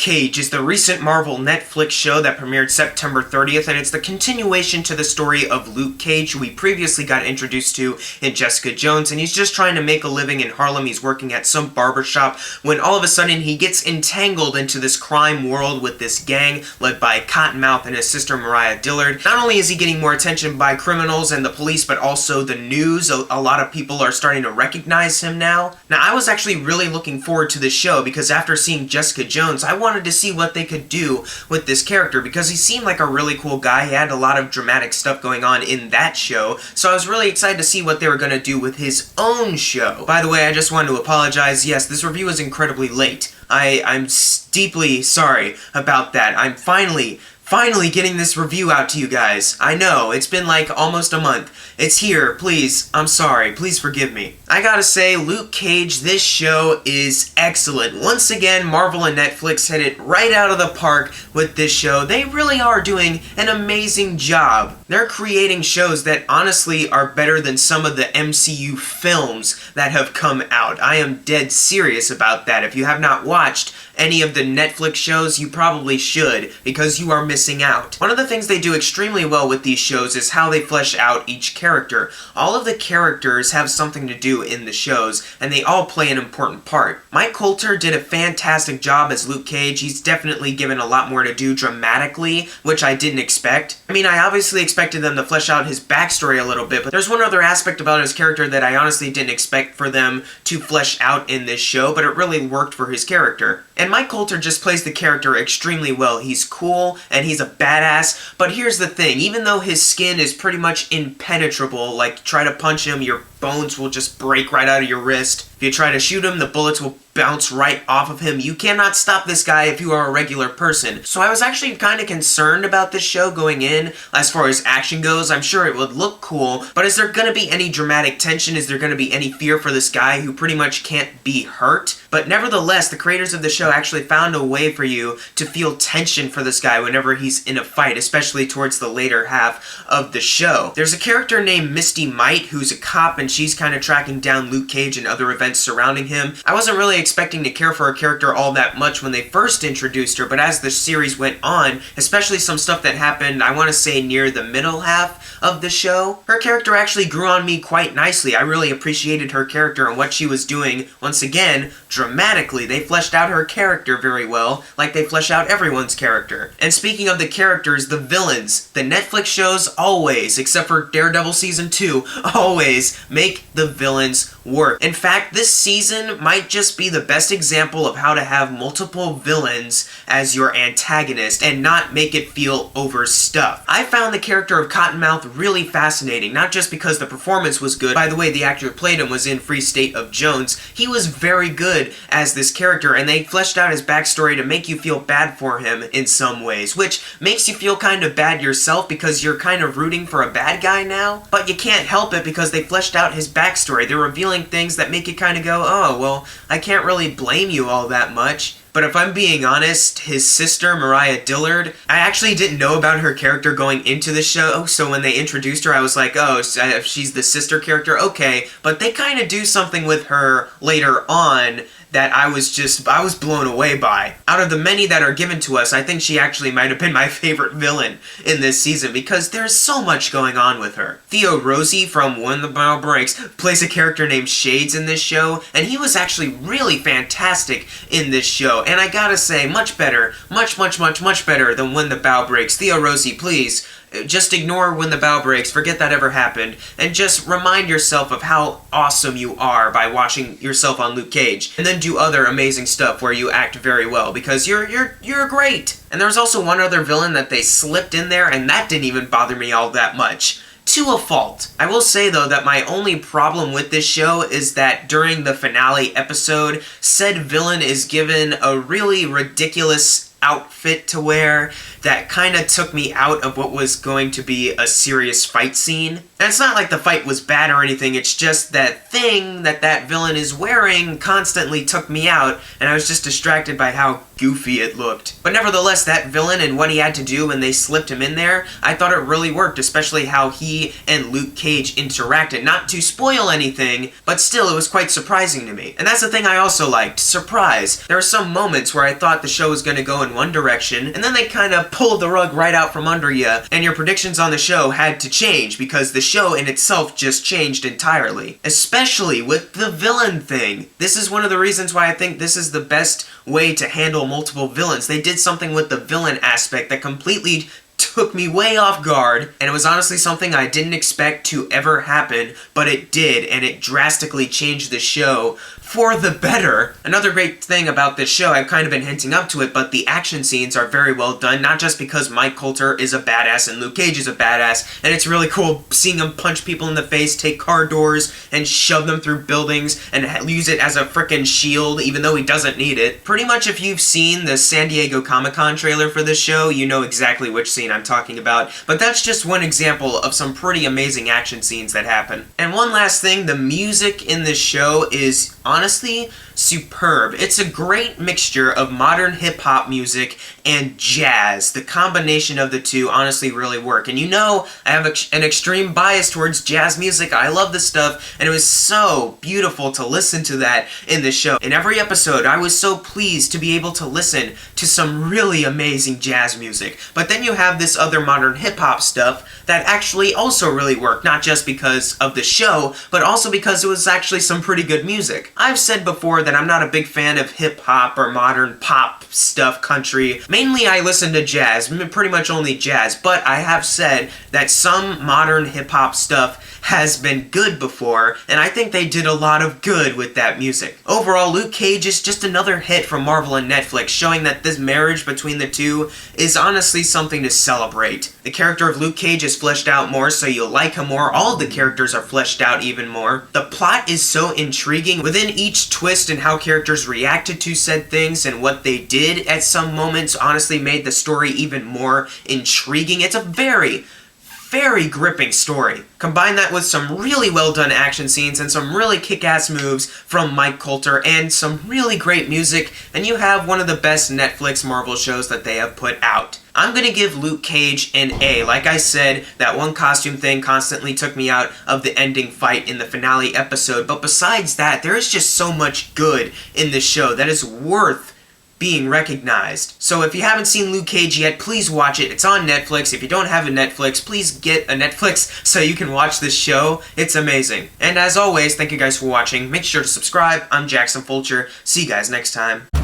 Cage is the recent Marvel Netflix show that premiered September 30th, and it's the continuation to the story of Luke Cage, who we previously got introduced to in Jessica Jones, and he's just trying to make a living in Harlem. He's working at some barbershop when all of a sudden he gets entangled into this crime world with this gang led by Cottonmouth and his sister Mariah Dillard. Not only is he getting more attention by criminals and the police, but also the news. A lot of people are starting to recognize him now. Now, I was actually really looking forward to this show because after seeing Jessica Jones, I wanted to see what they could do with this character because he seemed like a really cool guy. He had a lot of dramatic stuff going on in that show, so I was really excited to see what they were going to do with his own show. By the way, I just wanted to apologize. Yes, this review is incredibly late. I'm deeply sorry about that. I'm finally getting this review out to you guys. I know, it's been like almost a month. It's here, please. I'm sorry. Please forgive me. I gotta say, Luke Cage, this show is excellent. Once again, Marvel and Netflix hit it right out of the park with this show. They really are doing an amazing job. They're creating shows that honestly are better than some of the MCU films that have come out. I am dead serious about that. If you have not watched any of the Netflix shows, you probably should, because you are missing out. One of the things they do extremely well with these shows is how they flesh out each character. All of the characters have something to do in the shows, and they all play an important part. Mike Coulter did a fantastic job as Luke Cage. He's definitely given a lot more to do dramatically, which I didn't expect. I mean, I obviously expected them to flesh out his backstory a little bit, but there's one other aspect about his character that I honestly didn't expect for them to flesh out in this show, but it really worked for his character. And Mike Coulter just plays the character extremely well. He's cool, and he's a badass, but here's the thing, even though his skin is pretty much impenetrable, like try to punch him, your bones will just break right out of your wrist. If you try to shoot him, the bullets will bounce right off of him. You cannot stop this guy if you are a regular person. So I was actually kind of concerned about this show going in. As far as action goes, I'm sure it would look cool, but is there going to be any dramatic tension? Is there going to be any fear for this guy who pretty much can't be hurt? But nevertheless, the creators of the show actually found a way for you to feel tension for this guy whenever he's in a fight, especially towards the later half of the show. There's a character named Misty who's a cop, and she's kind of tracking down Luke Cage and other events surrounding him. I wasn't really expecting to care for her character all that much when they first introduced her, but as the series went on, especially some stuff that happened, I want to say near the middle half of the show, her character actually grew on me quite nicely. I really appreciated her character and what she was doing, once again, dramatically. They fleshed out her character very well, like they flesh out everyone's character. And speaking of the characters, the villains, the Netflix shows always, except for Daredevil Season 2, always make the villains work. In fact, this season might just be the best example of how to have multiple villains as your antagonist and not make it feel overstuffed. I found the character of Cottonmouth really fascinating, not just because the performance was good. By the way, the actor who played him was in Free State of Jones. He was very good as this character, and they fleshed out his backstory to make you feel bad for him in some ways, which makes you feel kind of bad yourself because you're kind of rooting for a bad guy now, but you can't help it because they fleshed out his backstory. They're revealing things that make you kind of go, oh, well, I can't really blame you all that much. But if I'm being honest, his sister, Mariah Dillard, I actually didn't know about her character going into the show, so when they introduced her, I was like, oh, if she's the sister character, okay. But they kind of do something with her later on that I was blown away by. Out of the many that are given to us, I think she actually might have been my favorite villain in this season because there's so much going on with her. Theo Rossi from When the Bow Breaks plays a character named Shades in this show, and he was actually really fantastic in this show. And I gotta say, much better, much better than When the Bow Breaks. Theo Rossi, please, just ignore When the Bow Breaks, forget that ever happened, and just remind yourself of how awesome you are by watching yourself on Luke Cage. And then do other amazing stuff where you act very well, because you're great. And there's also one other villain that they slipped in there, and that didn't even bother me all that much. To a fault. I will say, though, that my only problem with this show is that during the finale episode, said villain is given a really ridiculous outfit to wear. that kind of took me out of what was going to be a serious fight scene. And it's not like the fight was bad or anything, it's just that thing that villain is wearing constantly took me out, and I was just distracted by how goofy it looked. But nevertheless, that villain and what he had to do when they slipped him in there, I thought it really worked, especially how he and Luke Cage interacted. Not to spoil anything, but still, it was quite surprising to me. And that's the thing I also liked, surprise. There are some moments where I thought the show was going to go in one direction, and then they kind of pulled the rug right out from under you, and your predictions on the show had to change, because the show in itself just changed entirely. Especially with the villain thing. This is one of the reasons why I think this is the best way to handle multiple villains. They did something with the villain aspect that completely took me way off guard, and it was honestly something I didn't expect to ever happen, but it did, and it drastically changed the show for the better. Another great thing about this show, I've kind of been hinting up to it, but the action scenes are very well done, not just because Mike Colter is a badass and Luke Cage is a badass, and it's really cool seeing him punch people in the face, take car doors, and shove them through buildings, and use it as a frickin' shield, even though he doesn't need it. Pretty much if you've seen the San Diego Comic-Con trailer for this show, you know exactly which scene I'm talking about, but that's just one example of some pretty amazing action scenes that happen. And one last thing, the music in this show is honestly superb. It's a great mixture of modern hip-hop music and jazz. The combination of the two honestly really work. And you know, I have an extreme bias towards jazz music. I love this stuff, and it was so beautiful to listen to that in the show. In every episode, I was so pleased to be able to listen to some really amazing jazz music. But then you have this other modern hip-hop stuff that actually also really worked, not just because of the show, but also because it was actually some pretty good music. I've said before that I'm not a big fan of hip-hop or modern pop stuff, country. Mainly I listen to jazz, pretty much only jazz, but I have said that some modern hip-hop stuff has been good before, and I think they did a lot of good with that music. Overall, Luke Cage is just another hit from Marvel and Netflix, showing that this marriage between the two is honestly something to celebrate. The character of Luke Cage is fleshed out more, so you'll like him more. All of the characters are fleshed out even more. The plot is so intriguing within each twist and how characters reacted to said things and what they did at some moments honestly made the story even more intriguing. It's a very gripping story. Combine that with some really well done action scenes and some really kick-ass moves from Mike Colter and some really great music, and you have one of the best Netflix Marvel shows that they have put out. I'm gonna give Luke Cage an A. Like I said, that one costume thing constantly took me out of the ending fight in the finale episode, but besides that, there is just so much good in this show that is worth being recognized. So if you haven't seen Luke Cage yet, please watch it. It's on Netflix. If you don't have a Netflix, please get a Netflix so you can watch this show. It's amazing. And as always, thank you guys for watching. Make sure to subscribe. I'm Jackson Fulcher. See you guys next time.